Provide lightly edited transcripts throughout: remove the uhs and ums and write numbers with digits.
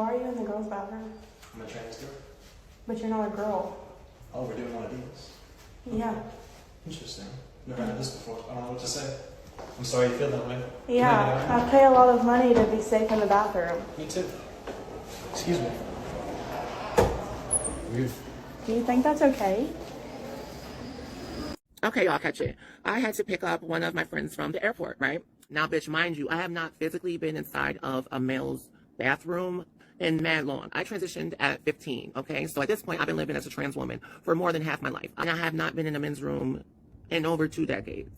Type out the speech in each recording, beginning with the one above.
Why are you in the girls' bathroom? I'm a trans girl. But you're not a girl. Oh, we're doing one of these. Yeah. Interesting. Never had this before. I don't know what to say. I'm sorry you feel that way. Yeah, I pay a lot of money to be safe in the bathroom. Me too. Excuse me. Weird. Do you think that's okay? Okay, y'all catch it. I had to pick up one of my friends from the airport, right? Now, bitch, mind you, I have not physically been inside of a male's bathroom in mad long. I transitioned at 15, okay? So at this point, I've been living as a trans woman for more than half my life. And I have not been in a men's room in over 2 decades.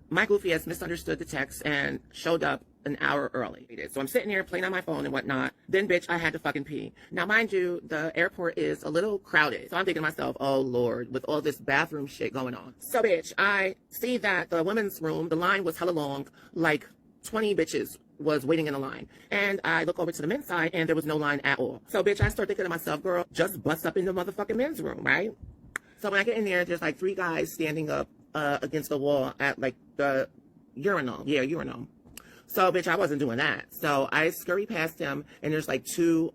My goofy ass misunderstood the text and showed up an hour early. So I'm sitting here playing on my phone and whatnot. Then, bitch, I had to fucking pee. Now, mind you, the airport is a little crowded. So I'm thinking to myself, oh, Lord, with all this bathroom shit going on. So, bitch, I see that the women's room, the line was hella long, like 20 bitches was waiting in a line. And I look over to the men's side and there was no line at all. So, bitch, I start thinking to myself, girl, just bust up in the motherfucking men's room, right? So when I get in there, there's like 3 guys standing up against the wall at like the urinal. Yeah, urinal. So, bitch, I wasn't doing that. So I scurry past them, and there's like 2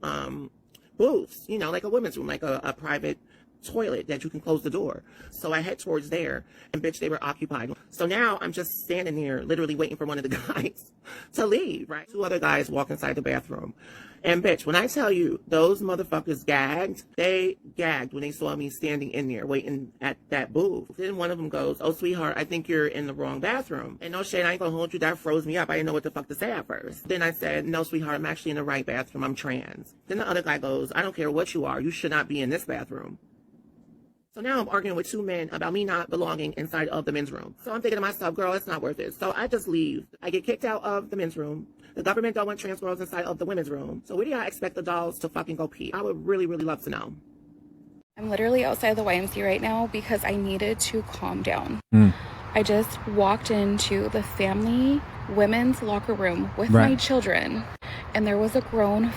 booths, you know, like a women's room, like a private toilet that you can close the door. So I head towards there, and bitch, they were occupied. So now I'm just standing there, literally waiting for one of the guys to leave, right? 2 other guys walk inside the bathroom. And bitch, when I tell you those motherfuckers gagged, they gagged when they saw me standing in there waiting at that booth. Then one of them goes, oh, sweetheart, I think you're in the wrong bathroom. And no shade, I ain't gonna hold you. That froze me up. I didn't know what the fuck to say at first. Then I said, no, sweetheart, I'm actually in the right bathroom. I'm trans. Then the other guy goes, I don't care what you are. You should not be in this bathroom. So now I'm arguing with 2 men about me not belonging inside of the men's room. So I'm thinking to myself, girl, it's not worth it. So I just leave. I get kicked out of the men's room. The government don't want trans girls inside of the women's room. So where do y'all expect the dolls to fucking go pee? I would really, really love to know. I'm literally outside the YMCA right now because I needed to calm down. I just walked into the family women's locker room with my children, and there was a grown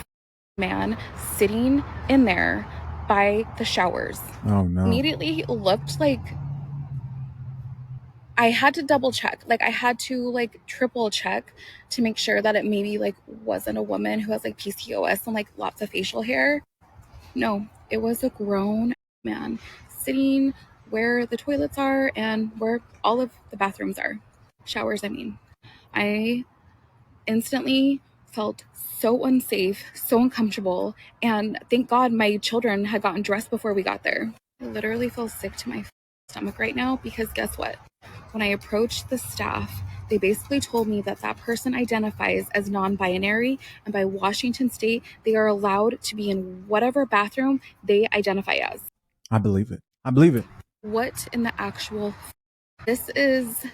man sitting in there by the showers. Oh no. Immediately looked like I had to double check. Like I had to like triple check to make sure that it maybe like wasn't a woman who has like PCOS and like lots of facial hair. No, it was a grown man sitting where the toilets are and where all of the bathrooms are. Showers, I mean. I instantly felt so unsafe, so uncomfortable, and thank God my children had gotten dressed before we got there. I literally feel sick to my stomach right now because guess what? When I approached the staff, they basically told me that that person identifies as non-binary, and by Washington state, they are allowed to be in whatever bathroom they identify as. I believe it. I believe it. What in the actual... This is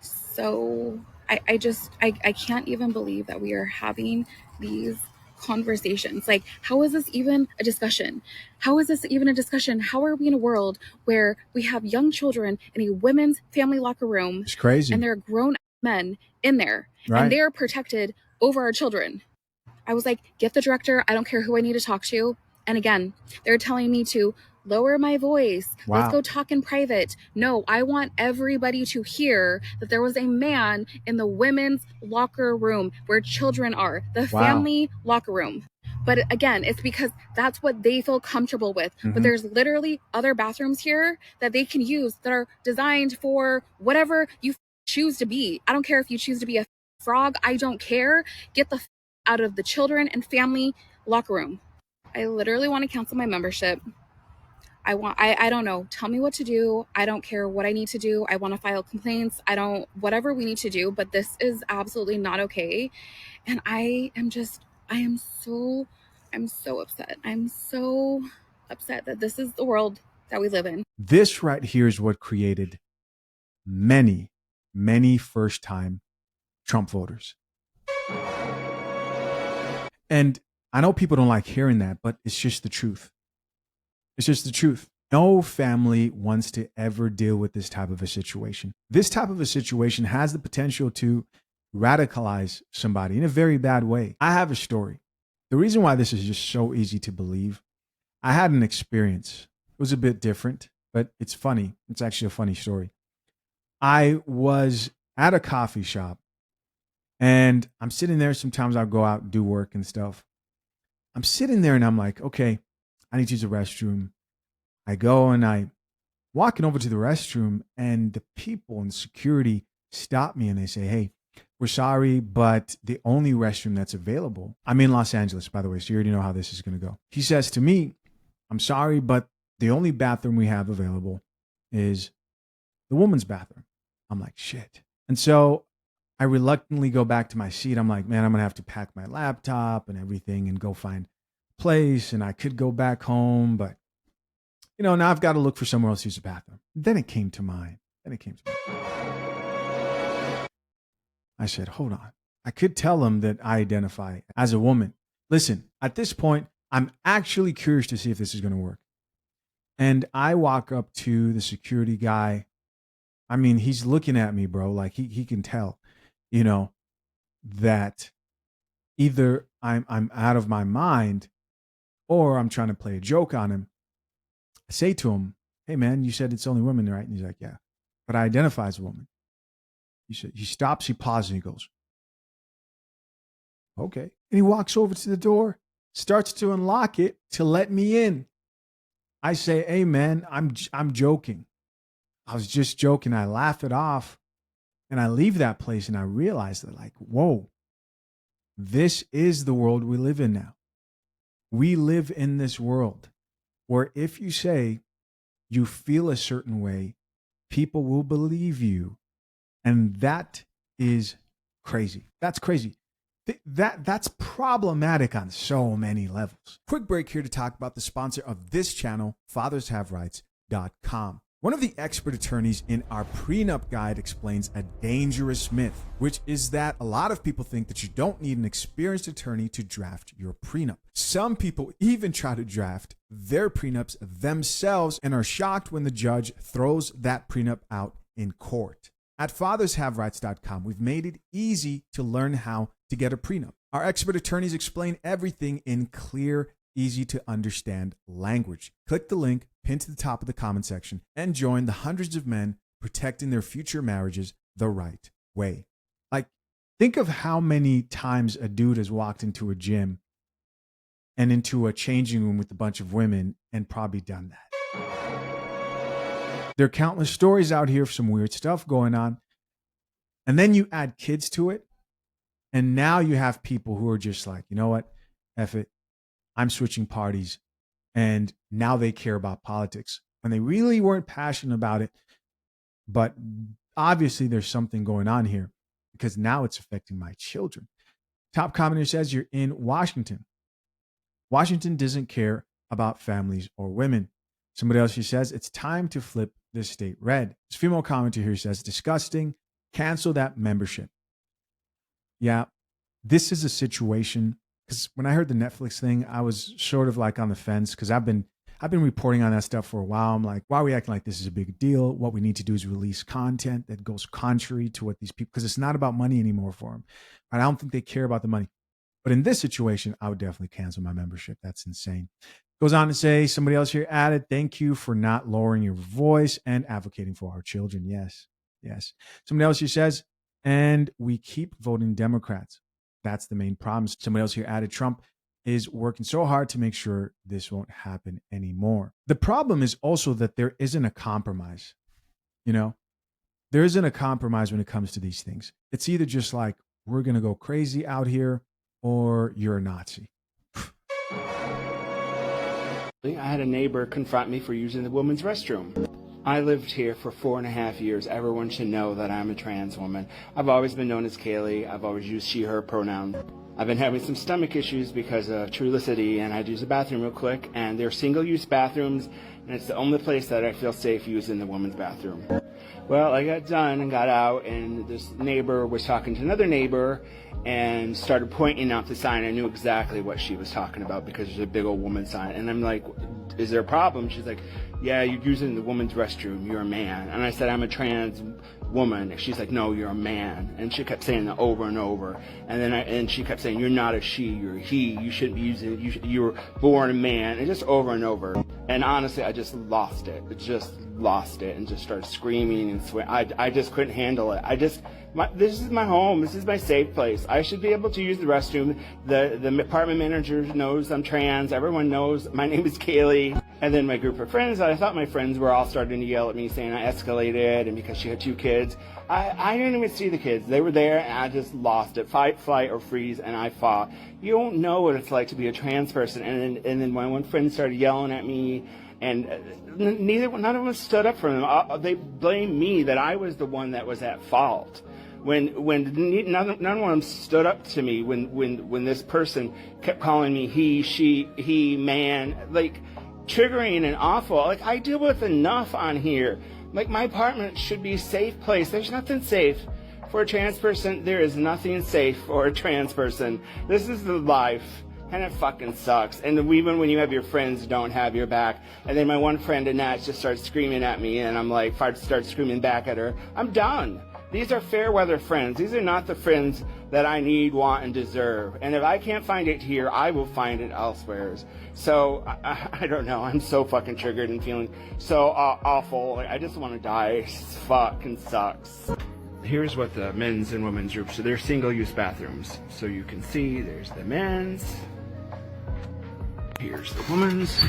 so... I can't even believe that we are having these conversations. Like, how is this even a discussion? How is this even a discussion? How are we in a world where we have young children in a women's family locker room? It's crazy. And there are grown men in there, right, and they're protected over our children. I was like, get the director. I don't care who I need to talk to. And again, they're telling me to lower my voice. Wow. Let's go talk in private. No, I want everybody to hear that there was a man in the women's locker room where children are, the family locker room. But again, it's because that's what they feel comfortable with. But there's literally other bathrooms here that they can use that are designed for whatever you choose to be. I don't care if you choose to be a frog. I don't care. Get the out of the children and family locker room. I literally want to cancel my membership. I don't know. Tell me what to do. I don't care what I need to do. I want to file complaints. Whatever we need to do, but this is absolutely not okay. And I am so upset. I'm so upset that this is the world that we live in. This right here is what created many, many first-time Trump voters. And I know people don't like hearing that, but it's just the truth. It's just the truth. No family wants to ever deal with this type of a situation. This type of a situation has the potential to radicalize somebody in a very bad way. I have a story. The reason why this is just so easy to believe, I had an experience. It was a bit different, but it's funny. It's actually a funny story. I was at a coffee shop and I'm sitting there. Sometimes I'll go out and do work and stuff. I'm sitting there and I'm like, okay, I need to use the restroom. I go and I walking over to the restroom, and the people in security stop me and they say, hey, we're sorry, but the only restroom that's available, I'm in Los Angeles, by the way, so you already know how this is going to go. He says to me, I'm sorry, but the only bathroom we have available is the woman's bathroom. I'm like, shit. And so I reluctantly go back to my seat. I'm like, man, I'm going to have to pack my laptop and everything and go find a place. And I could go back home, but now I've got to look for somewhere else to use the bathroom. Then it came to mind. I said, hold on. I could tell him that I identify as a woman. Listen, at this point, I'm actually curious to see if this is going to work. And I walk up to the security guy. I mean, he's looking at me, bro. Like he can tell, that either I'm out of my mind or I'm trying to play a joke on him. I say to him, hey, man, you said it's only women, right? And he's like, yeah, but I identify as a woman. He stops, he pauses, and he goes, okay. And he walks over to the door, starts to unlock it to let me in. I say, hey, man, I'm joking. I was just joking. I laugh it off and I leave that place and I realize that, like, whoa, this is the world we live in now. We live in this world where if you say you feel a certain way, people will believe you. And that is crazy. That's crazy. That's problematic on so many levels. Quick break here to talk about the sponsor of this channel, fathershaverights.com. One of the expert attorneys in our prenup guide explains a dangerous myth, which is that a lot of people think that you don't need an experienced attorney to draft your prenup. Some people even try to draft their prenups themselves and are shocked when the judge throws that prenup out in court. At fathershaverights.com, we've made it easy to learn how to get a prenup. Our expert attorneys explain everything in clear, easy to understand language. Click the link pinned to the top of the comment section and join the hundreds of men protecting their future marriages the right way. Like, think of how many times a dude has walked into a gym and into a changing room with a bunch of women and probably done that. There are countless stories out here of some weird stuff going on. And then you add kids to it. And now you have people who are just like, you know what? F it. I'm switching parties. And now they care about politics when they really weren't passionate about it. But obviously there's something going on here because now it's affecting my children. Top commenter says you're in Washington. Washington doesn't care about families or women. Somebody else here says it's time to flip this state red. This female commenter here says disgusting. Cancel that membership. Yeah, this is a situation because when I heard the Netflix thing, I was sort of like on the fence because I've been reporting on that stuff for a while. I'm like, why are we acting like this is a big deal? What we need to do is release content that goes contrary to what these people, because it's not about money anymore for them. I don't think they care about the money. But in this situation, I would definitely cancel my membership. That's insane. Goes on to say, somebody else here added, thank you for not lowering your voice and advocating for our children. Yes, yes. Somebody else here says, and we keep voting Democrats. That's the main problem. Somebody else here added, Trump is working so hard to make sure this won't happen anymore. The problem is also that there isn't a compromise. There isn't a compromise when it comes to these things. It's either just like, we're going to go crazy out here, or you're a Nazi. I had a neighbor confront me for using the women's restroom. I lived here for 4.5 years. Everyone should know that I'm a trans woman. I've always been known as Kaylee. I've always used she, her pronoun. I've been having some stomach issues because of Trulicity, and I had to use the bathroom real quick, and they're single-use bathrooms, and it's the only place that I feel safe using the women's bathroom. Well, I got done and got out, and this neighbor was talking to another neighbor and started pointing out the sign. I knew exactly what she was talking about because there's a big old woman sign. And I'm like, is there a problem? She's like, yeah, you're using the woman's restroom. You're a man. And I said, I'm a trans woman. She's like, no, you're a man. And she kept saying that over and over. And she kept saying, you're not a she, you're a he. You shouldn't be using it. You were born a man. And just over and over. And honestly, I just lost it. It just lost it and just started screaming and swearing. I just couldn't handle it. This is my home. This is my safe place. I should be able to use the restroom. The apartment manager knows I'm trans. Everyone knows my name is Kaylee. And then my group of friends, I thought my friends were all starting to yell at me saying I escalated and because she had 2 kids. I didn't even see the kids. They were there and I just lost it. Fight, flight, or freeze, and I fought. You don't know what it's like to be a trans person. And then when one friend started yelling at me, and none of them stood up for them. They blamed me that I was the one that was at fault. When none of them stood up to me when this person kept calling me he, she, he, man, like triggering and awful. Like, I deal with enough on here. Like, my apartment should be a safe place. There's nothing safe for a trans person. There is nothing safe for a trans person. This is the life. And it fucking sucks. And even when you have your friends don't have your back. And then my one friend, Annette, just starts screaming at me. And I'm like, start screaming back at her. I'm done. These are fair weather friends. These are not the friends that I need, want, and deserve. And if I can't find it here, I will find it elsewhere. So, I don't know. I'm so fucking triggered and feeling so awful. Like, I just want to die. It fucking sucks. Here's what the men's and women's groups. So they're single-use bathrooms. So you can see there's the men's. Here's the women's.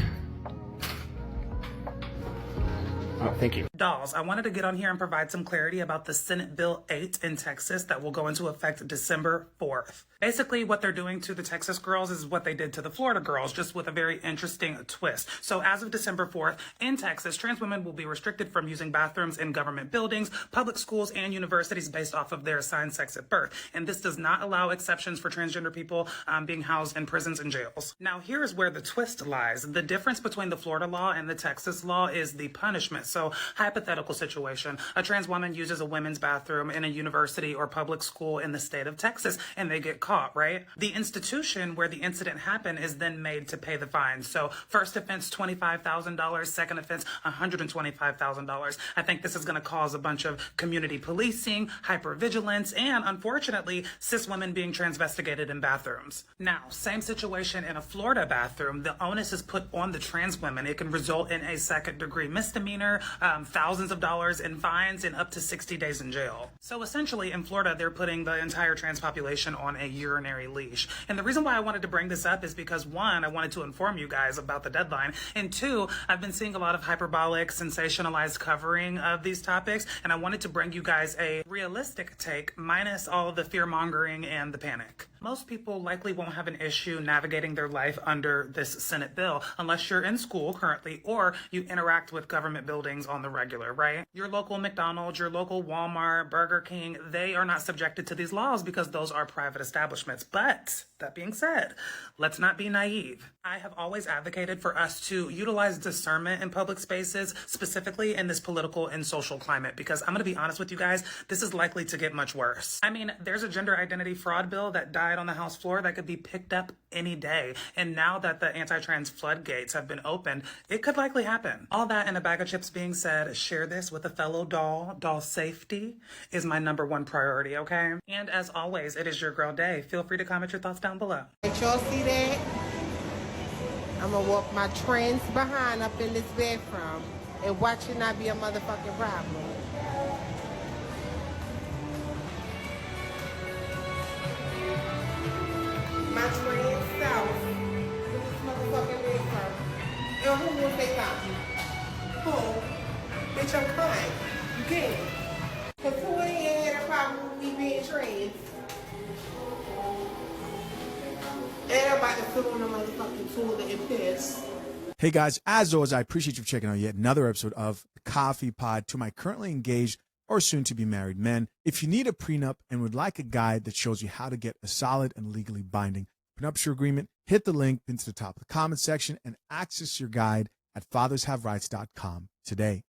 Oh, thank you. Dolls, I wanted to get on here and provide some clarity about the Senate Bill 8 in Texas that will go into effect December 4th. Basically, what they're doing to the Texas girls is what they did to the Florida girls, just with a very interesting twist. So as of December 4th, in Texas, trans women will be restricted from using bathrooms in government buildings, public schools, and universities based off of their assigned sex at birth. And this does not allow exceptions for transgender people being housed in prisons and jails. Now, here's where the twist lies. The difference between the Florida law and the Texas law is the punishment. So, hypothetical situation, a trans woman uses a women's bathroom in a university or public school in the state of Texas, and they get caught, right? The institution where the incident happened is then made to pay the fine. So first offense, $25,000, second offense, $125,000. I think this is going to cause a bunch of community policing, hypervigilance, and unfortunately, cis women being transvestigated in bathrooms. Now, same situation in a Florida bathroom. The onus is put on the trans women. It can result in a second-degree misdemeanor, thousands of dollars in fines, and up to 60 days in jail. So essentially, in Florida, they're putting the entire trans population on a urinary leash. And the reason why I wanted to bring this up is because, one, I wanted to inform you guys about the deadline, and two, I've been seeing a lot of hyperbolic, sensationalized covering of these topics, and I wanted to bring you guys a realistic take, minus all of the fear-mongering and the panic. Most people likely won't have an issue navigating their life under this Senate bill unless you're in school currently or you interact with government buildings on the regular, right? Your local McDonald's, your local Walmart, Burger King, they are not subjected to these laws because those are private establishments. But that being said, let's not be naive. I have always advocated for us to utilize discernment in public spaces, specifically in this political and social climate, because I'm going to be honest with you guys, this is likely to get much worse. I mean, there's a gender identity fraud bill that died on the House floor that could be picked up any day. And now that the anti-trans floodgates have been opened, it could likely happen. All that and a bag of chips being said, share this with a fellow doll. Doll safety is my #1 priority, okay? And as always, it is your girl Day. Feel free to comment your thoughts down below. Did y'all see that? I'm gonna walk my trans behind up in this bathroom and watch it not be a motherfucking problem. My trans self in this motherfucking bathroom. And who will say something? Who? Bitch, I'm crying. You can't. Cause who ain't had a problem with me being trans? And I'm about to sit on the motherfucking toilet and piss. Hey guys, as always, I appreciate you for checking out yet another episode of the Coffee Pod. To my currently engaged or soon to be married men, if you need a prenup and would like a guide that shows you how to get a solid and legally binding prenuptial agreement, hit the link pinned to the top of the comment section and access your guide at fathershaverights.com today.